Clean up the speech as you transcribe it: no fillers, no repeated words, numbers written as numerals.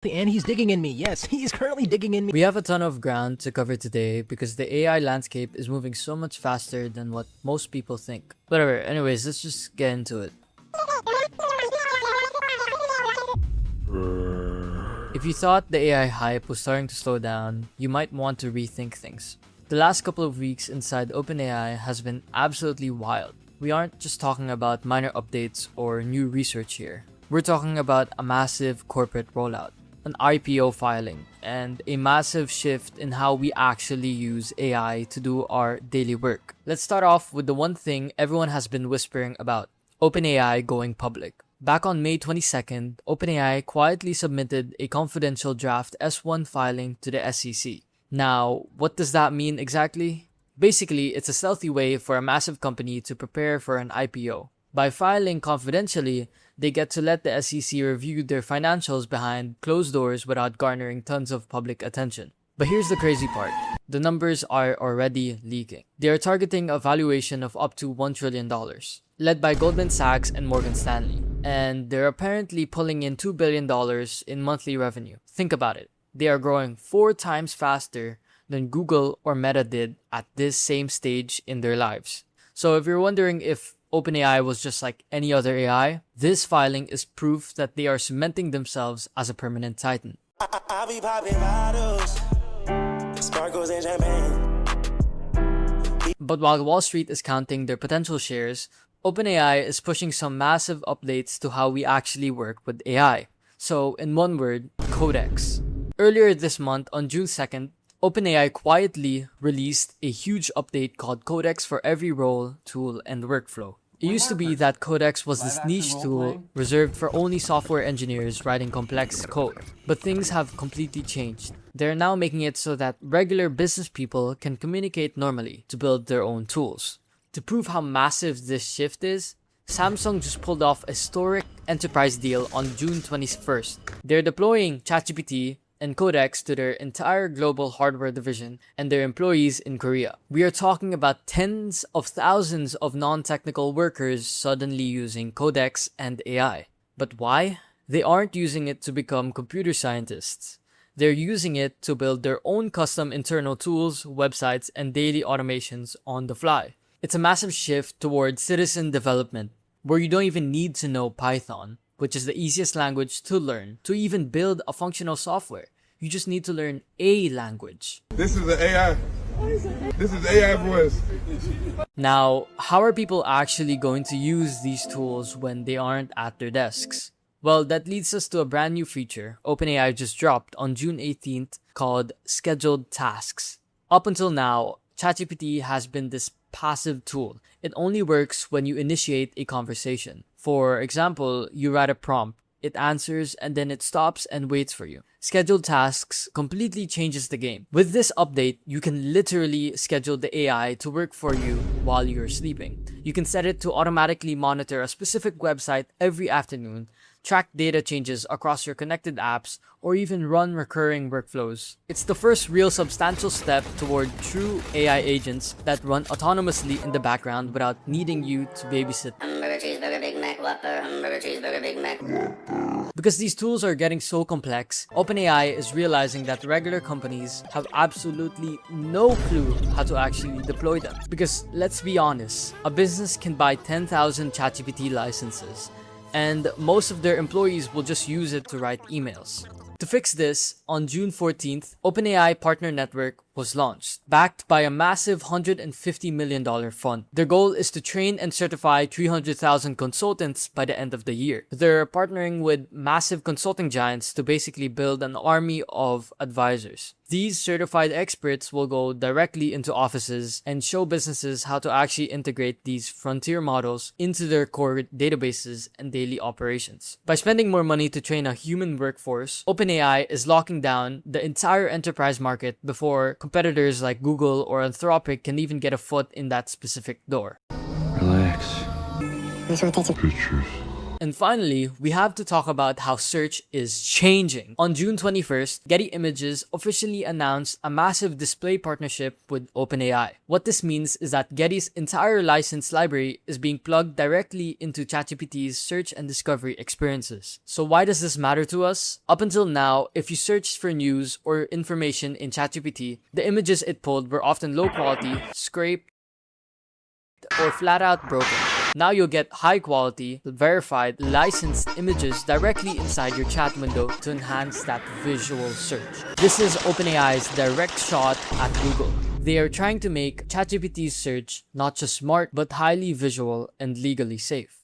And he's digging in me. Yes, he is currently digging in me. We have a ton of ground to cover today because the AI landscape is moving so much faster than what most people think. Whatever, anyways, let's just get into it. If you thought the AI hype was starting to slow down, you might want to rethink things. The last couple of weeks inside OpenAI has been absolutely wild. We aren't just talking about minor updates or new research here. We're talking about a massive corporate rollout, an IPO filing, and a massive shift in how we actually use AI to do our daily work. Let's start off with the one thing everyone has been whispering about: OpenAI going public. Back on May 22nd, OpenAI quietly submitted a confidential draft S1 filing to the SEC. Now, what does that mean exactly? Basically, it's a stealthy way for a massive company to prepare for an IPO. By filing confidentially, they get to let the SEC review their financials behind closed doors without garnering tons of public attention. But here's the crazy part. The numbers are already leaking. They are targeting a valuation of up to $1 trillion, led by Goldman Sachs and Morgan Stanley. And they're apparently pulling in $2 billion in monthly revenue. Think about it. They are growing 4 times faster than Google or Meta did at this same stage in their lives. So if you're wondering if OpenAI was just like any other AI, this filing is proof that they are cementing themselves as a permanent titan. I'll be popping bottles, sparkles and champagne. But while Wall Street is counting their potential shares, OpenAI is pushing some massive updates to how we actually work with AI. So in one word, Codex. Earlier this month, on June 2nd, OpenAI quietly released a huge update called Codex for every role, tool, and workflow. It used to be that Codex was this niche tool reserved for only software engineers writing complex code. But things have completely changed. They're now making it so that regular business people can communicate normally to build their own tools. To prove how massive this shift is, Samsung just pulled off a historic enterprise deal on June 21st. They're deploying ChatGPT and Codex to their entire global hardware division and their employees in Korea. We are talking about tens of thousands of non-technical workers suddenly using Codex and AI. But why? They aren't using it to become computer scientists. They're using it to build their own custom internal tools, websites, and daily automations on the fly. It's a massive shift towards citizen development, where you don't even need to know Python, which is the easiest language to learn, to even build a functional software. You just need to learn a language. This is the AI. This is AI voice. Now, how are people actually going to use these tools when they aren't at their desks? Well, that leads us to a brand new feature OpenAI just dropped on June 18th called Scheduled Tasks. Up until now, ChatGPT has been this passive tool. It only works when you initiate a conversation. For example, you write a prompt, it answers, and then it stops and waits for you. Scheduled tasks completely changes the game. With this update, you can literally schedule the AI to work for you while you're sleeping. You can set it to automatically monitor a specific website every afternoon, track data changes across your connected apps, or even run recurring workflows. It's the first real substantial step toward true AI agents that run autonomously in the background without needing you to babysit. Because these tools are getting so complex, OpenAI is realizing that regular companies have absolutely no clue how to actually deploy them. Because let's be honest, a business can buy 10,000 ChatGPT licenses, and most of their employees will just use it to write emails. To fix this, on June 14th, OpenAI Partner Network was launched, backed by a massive $150 million fund. Their goal is to train and certify 300,000 consultants by the end of the year. They're partnering with massive consulting giants to basically build an army of advisors. These certified experts will go directly into offices and show businesses how to actually integrate these frontier models into their core databases and daily operations. By spending more money to train a human workforce, OpenAI is locking down the entire enterprise market before competitors like Google or Anthropic can even get a foot in that specific door. Relax. Pictures. And finally, we have to talk about how search is changing. On June 21st, Getty Images officially announced a massive display partnership with OpenAI. What this means is that Getty's entire licensed library is being plugged directly into ChatGPT's search and discovery experiences. So why does this matter to us? Up until now, if you searched for news or information in ChatGPT, the images it pulled were often low quality, scraped, or flat out broken. Now you'll get high quality, verified, licensed images directly inside your chat window to enhance that visual search. This is OpenAI's direct shot at Google. They are trying to make ChatGPT's search not just smart, but highly visual and legally safe.